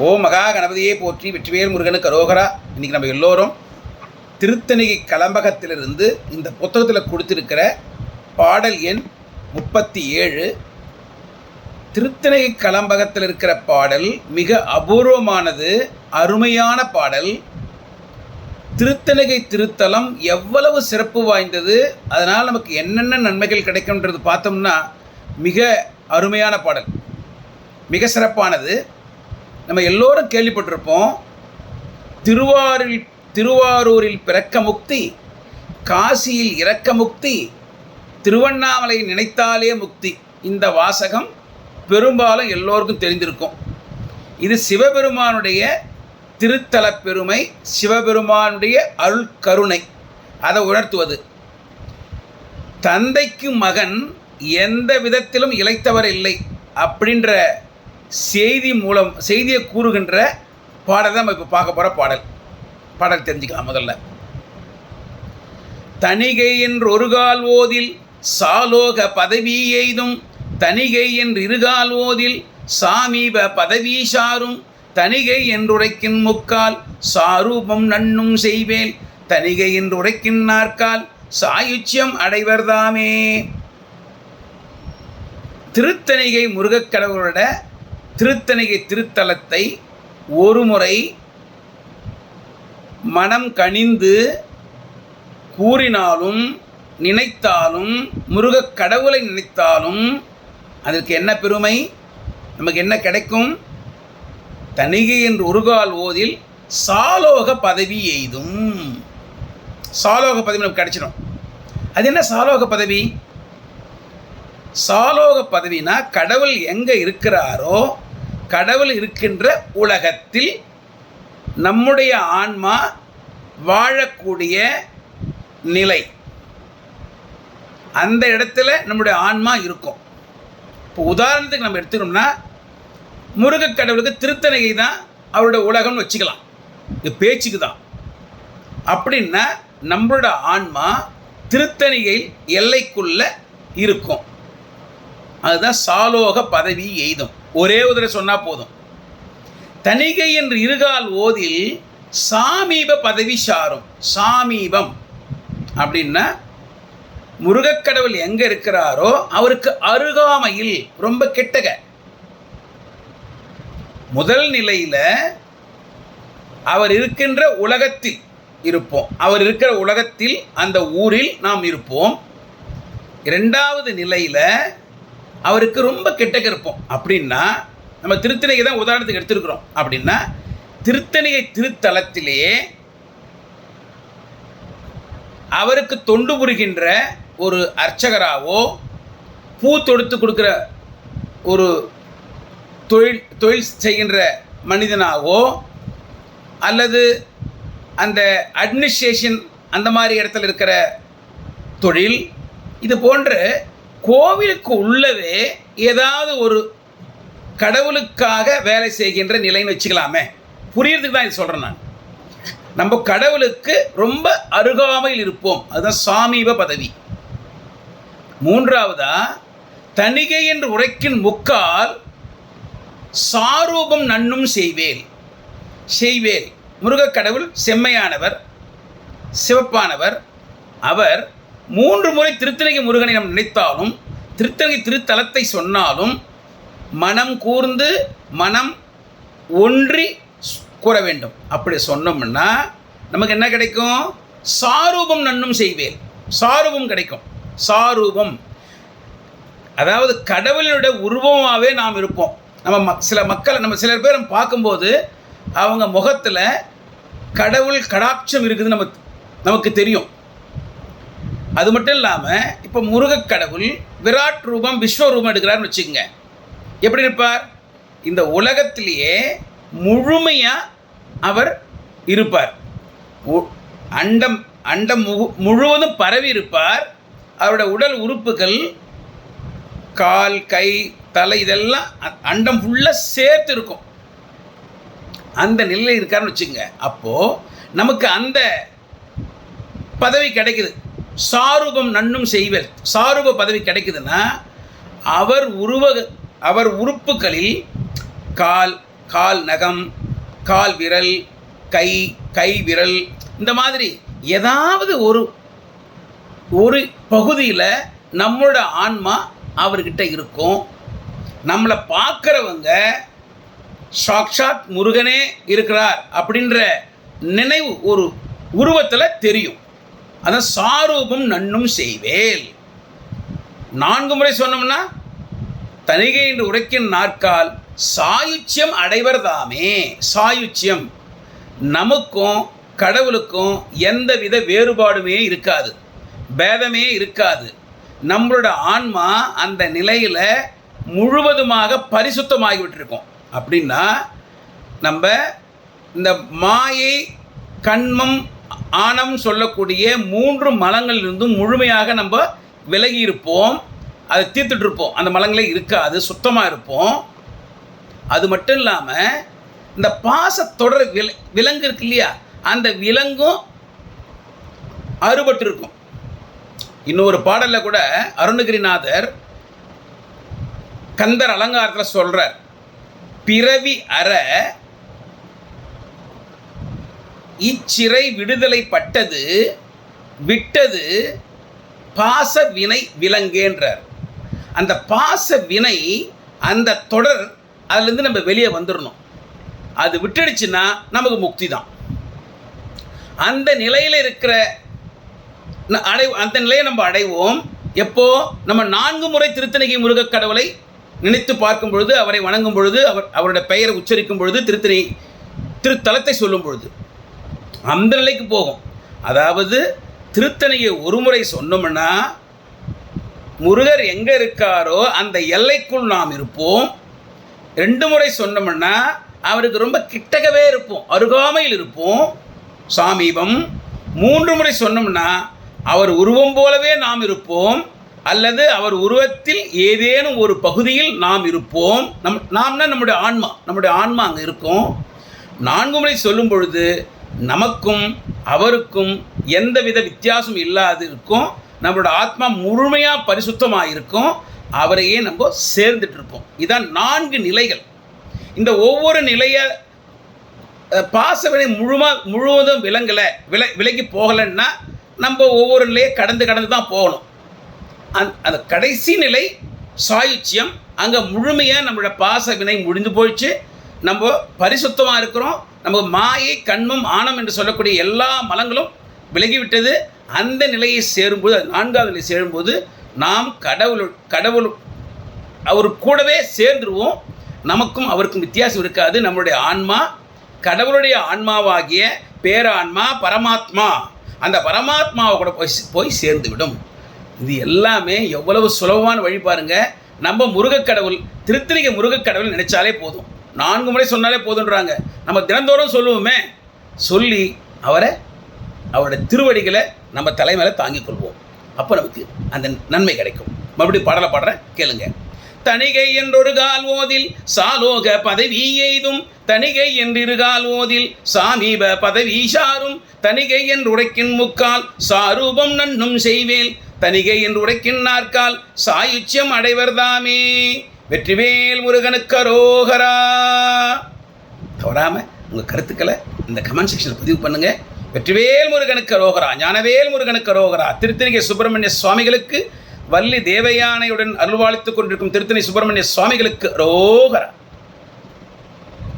ஓம் மகா கணபதியை போற்றி வெற்றிவேல் முருகனுக்கு அரோகரா. இன்றைக்கி நம்ம எல்லோரும் திருத்தணிகை கலம்பகத்திலிருந்து இந்த புத்தகத்தில் கொடுத்துருக்கிற பாடல் எண் 37. திருத்தணிகை கலம்பகத்தில் இருக்கிற பாடல் மிக அபூர்வமானது, அருமையான பாடல். திருத்தணிகை திருத்தலம் எவ்வளவு சிறப்பு வாய்ந்தது, அதனால் நமக்கு என்னென்ன நன்மைகள் கிடைக்கும்ன்றது பார்த்தோம்னா மிக அருமையான பாடல், மிக சிறப்பானது. நம்ம எல்லோரும் கேள்விப்பட்டிருப்போம், திருவாரூரில் பிறக்க முக்தி, காசியில் இறக்க முக்தி, திருவண்ணாமலை நினைத்தாலே முக்தி. இந்த வாசகம் பெரும்பாலும் எல்லோருக்கும் தெரிந்திருக்கும். இது சிவபெருமானுடைய திருத்தல பெருமை, சிவபெருமானுடைய அருள் கருணை, அதை உணர்த்துவது. தந்தைக்கு மகன் எந்த விதத்திலும் இளைத்தவர் இல்லை அப்படின்ற செய்தியை கூறுகின்ற பாடல் தான் நம்ம இப்போ பார்க்க போகிற பாடல் தெரிஞ்சுக்கலாம். முதல்ல, தணிகை என்று ஒரு கால் ஓதில் சாலோக பதவி எய்தும், தணிகை என்று இருகால் ஓதில் சாமீப பதவி சாரும், தணிகை என்றுரைக்கின் முக்கால் சாரூபம் நன்னும் செய்வேல், தணிகை என்று உரைக்கின் நாற்கால் சாயுச்சியம் அடைவர்தாமே. திருத்தணிகை முருகக்கடவுளோட திருத்தணிகை திருத்தலத்தை ஒரு முறை மனம் கனிந்து கூறினாலும் நினைத்தாலும், முருகக் கடவுளை நினைத்தாலும் அதற்கு என்ன பெருமை, நமக்கு என்ன கிடைக்கும்? தணிகை என்று ஒருகால் ஓதில் சாலோக பதவி எய்தும். சாலோக பதவி நமக்கு கிடைச்சிடும். அது என்ன சாலோக பதவி? சாலோக பதவினா கடவுள் எங்கே இருக்கிறாரோ, கடவுள் இருக்கின்ற உலகத்தில் நம்முடைய ஆன்மா வாழக்கூடிய நிலை, அந்த இடத்துல நம்முடைய ஆன்மா இருக்கும். இப்போ உதாரணத்துக்கு நம்ம எடுத்துக்கணும்னா, முருகக் கடவுளுக்கு திருத்தணிகை தான் அவருடைய உலகம்னு வச்சுக்கலாம், இது பேச்சுக்கு தான். அப்படின்னா நம்மளோட ஆன்மா திருத்தணிகை எல்லைக்குள்ள இருக்கும். அதுதான் சாலோக பதவி எய்தும். ஒரே உதர சொன்னால் போதும். தணிகை என்று இருகால் ஓதில் சாமீப பதவி சாரும். சாமீபம் அப்படின்னா முருகக்கடவுள் எங்கே இருக்கிறாரோ அவருக்கு அருகாமையில், ரொம்ப கெட்டக. முதல் நிலையில் அவர் இருக்கின்ற உலகத்தில் இருப்போம், அவர் இருக்கிற உலகத்தில் அந்த ஊரில் நாம் இருப்போம். இரண்டாவது நிலையில் அவருக்கு ரொம்ப கெட்டக இருப்போம். அப்படின்னா நம்ம திருத்தணிகை தான் உதாரணத்துக்கு எடுத்துருக்கிறோம். அப்படின்னா திருத்தணிகை திருத்தலத்திலேயே அவருக்கு தொண்டு புரிகின்ற ஒரு அர்ச்சகராவோ, பூ தொடுத்து கொடுக்குற ஒரு தொழில் செய்கின்ற மனிதனாவோ, அல்லது அந்த அட்மினிஸ்ட்ரேஷன் அந்த மாதிரி இடத்துல இருக்கிற தொழில், இது போன்ற கோவிலுக்கு உள்ளவே ஏதாவது ஒரு கடவுளுக்காக வேலை செய்கின்ற நிலைன்னு வச்சுக்கலாமே. புரியறதுக்கு தான் இது சொல்கிறேன் நான். நம்ம கடவுளுக்கு ரொம்ப அருகாமையில் இருப்போம், அதுதான் சாமீப பதவி. மூன்றாவதா, தணிகை என்று உரைக்கின் முக்கால் சாரூபம் நன்னும் செய்வேல். செய்வேல், முருகக் கடவுள் செம்மையானவர், சிவப்பானவர். அவர் 3 முறை திருத்தணிகை முருகனை நாம் நினைத்தாலும், திருத்தணிகை திருத்தலத்தை சொன்னாலும் மனம் கூர்ந்து மனம் ஒன்றி கூற வேண்டும். அப்படி சொன்னோம்னா நமக்கு என்ன கிடைக்கும்? சாரூபம் நன்னும் செய்வேல், சாரூபம் கிடைக்கும். சாரூபம் அதாவது கடவுளுடைய உருவமாகவே நாம் இருப்போம். நம்ம சிலர் பேர் நம்ம பார்க்கும்போது அவங்க முகத்தில் கடவுள் கடாட்சம் இருக்குதுன்னு நமக்கு தெரியும். அது மட்டும் இல்லாமல் இப்போ முருகக் கடவுள் விராட் ரூபம், விஸ்வரூபம் எடுக்கிறாருன்னு வச்சுக்கோங்க. எப்படி இருப்பார்? இந்த உலகத்திலேயே முழுமையாக அவர் இருப்பார். அண்டம் முழுவதும் பரவி இருப்பார். அவருடைய உடல் உறுப்புகள், கால், கை, தலை, இதெல்லாம் அண்டம் ஃபுல்லாக சேர்த்து இருக்கும். அந்த நிலையில் இருக்காருன்னு வச்சுக்கோங்க. அப்போது நமக்கு அந்த பதவி கிடைக்குது. சாரூபம் நன்னும் செய்வேல், சாரூப பதவி கிடைக்குதுன்னா அவர் உறுப்புகளில் கால், கால் நகம், கால் விரல், கை விரல், இந்த மாதிரி ஏதாவது ஒரு பகுதியில் நம்மளோட ஆன்மா அவர்கிட்ட இருக்கும். நம்மளை பார்க்குறவங்க சாக்ஷாத் முருகனே இருக்கிறார் அப்படின்ற நினைவு ஒரு உருவத்தில் தெரியும். அதான் சாரூபம் நன்னும் செய்வேல். 4 முறை சொன்னோம்னா தணிகை என்று உரைக்கின் நாற்கால் சாயுச்சியம் அடைவர் தாமே. சாயுச்சியம், நமக்கும் கடவுளுக்கும் எந்தவித வேறுபாடுமே இருக்காது, பேதமே இருக்காது. நம்மளோட ஆன்மா அந்த நிலையில் முழுவதுமாக பரிசுத்தமாகிவிட்டிருக்கோம். அப்படின்னா நம்ம இந்த மாயை, கண்மம், ஆணம் சொல்லக்கூடிய 3 மலங்களிலிருந்தும் முழுமையாக நம்ம விலகி இருப்போம். அதை தீர்த்துட்டு இருப்போம். அந்த மலங்களே இருக்காது, சுத்தமாக இருப்போம். அது மட்டும் இல்லாமல் இந்த பாசத்தொடர் விலங்கு இருக்கு இல்லையா, அந்த விலங்கும் அறுபட்டு இருக்கும். இன்னொரு பாடலில் கூட அருணகிரிநாதர் கந்தர் அலங்காரத்தில் சொல்கிறார், பிறவி அற இச்சிறை விடுதலை பட்டது விட்டது பாச வினை விலங்கேன்றார். அந்த பாச வினை, அந்த தொடர், அதுலேருந்து நம்ம வெளியே வந்துடணும். அது விட்டுடுச்சுன்னா நமக்கு முக்தி தான். அந்த நிலையில் இருக்கிற அந்த நிலையை நம்ம அடைவோம். எப்போ நம்ம 4 முறை திருத்தணிகை முருகக் கடவுளை நினைத்து பார்க்கும் பொழுது, அவரை வணங்கும் பொழுது, அவருடைய பெயரை உச்சரிக்கும் பொழுது, திருத்தலத்தை சொல்லும் பொழுது அந்த நிலைக்கு போகும். அதாவது திருத்தணியை ஒரு முறை சொன்னோம்னா முருகர் எங்கே இருக்காரோ அந்த எல்லைக்குள் நாம் இருப்போம். 2 முறை சொன்னோம்னா அவருக்கு ரொம்ப கிட்டக்கவே இருப்போம், அருகாமையில் இருப்போம், சாமீபம். 3 முறை சொன்னோம்னா அவர் உருவம் போலவே நாம் இருப்போம், அல்லது அவர் உருவத்தில் ஏதேனும் ஒரு பகுதியில் நாம் இருப்போம். நாம்னா நம்முடைய ஆன்மா அங்கே இருக்கும். 4 முறை சொல்லும் பொழுது நமக்கும் அவருக்கும் எந்தவித வித்தியாசம் இல்லாது இருக்கும். நம்மளோட ஆத்மா முழுமையாக பரிசுத்தமாக இருக்கும். அவரையே நம்ம சேர்ந்துட்டு இருப்போம். இதான் 4 நிலைகள். இந்த ஒவ்வொரு நிலையை பாசவினை முழுவதும் விலகி போகலைன்னா நம்ம ஒவ்வொரு நிலையை கடந்து தான் போகணும். அந்த கடைசி நிலை சாயுச்சியம். அங்கே முழுமையாக நம்மளோட பாச வினை முடிந்து போயிடுச்சு, நம்ம பரிசுத்தமாக இருக்கிறோம். நம்ம மாயை, கண்மம், ஆணம் என்று சொல்லக்கூடிய எல்லா மலங்களும் விலகிவிட்டது. அந்த நிலையை சேரும்போது, அது 4வது நிலை சேரும்போது நாம் கடவுள் அவர் கூடவே சேர்ந்துருவோம். நமக்கும் அவருக்கும் வித்தியாசம் இருக்காது. நம்மளுடைய ஆன்மா கடவுளுடைய ஆன்மாவாகிய பேரான்மா பரமாத்மா, அந்த பரமாத்மாவை கூட போய் சேர்ந்து விடும். இது எல்லாமே எவ்வளவு சுலபமான வழி பாருங்க. நம்ம முருகக்கடவுள், திருத்தணிகை முருகக்கடவுள் நினைச்சாலே போதும். 4 முறை சொன்னாலே போதுன்றாங்க. நம்ம தினந்தோறும் சொல்லுவோமே, சொல்லி அவரோட திருவடிகளை நம்ம தலைமையில தாங்கிக் கொள்வோம். அப்போ நமக்கு அந்த நன்மை கிடைக்கும். மறுபடியும் பாடலை பாடுறேன், கேளுங்க. தணிகை என்றொரு கால் ஓதில் சாலோக பதவி எய்தும், தணிகை என்றிருகால் ஓதில் சாமீப பதவி சாரும், தணிகை என்று உரைக்கின் முக்கால் சாரூபம் நன்னும் செய்வேல், தணிகை என்று உரைக்கின் நாற்கால் சாயுச்சியம் அடைவர் தாமே. வெற்றிவேல் முருகனுக்கு அரோகரா. தவறாமல் உங்கள் கருத்துக்களை இந்த கமெண்ட் செக்ஷனில் பதிவு பண்ணுங்கள். வெற்றிவேல் முருகனுக்கு அரோகரா, ஞானவேல் முருகனுக்கு அரோகரா. திருத்தணிகை சுப்பிரமணிய சுவாமிகளுக்கு, வள்ளி தேவயானையுடன் அருள்வாளித்துக் கொண்டிருக்கும் திருத்தணி சுப்பிரமணிய சுவாமிகளுக்கு அரோகரா.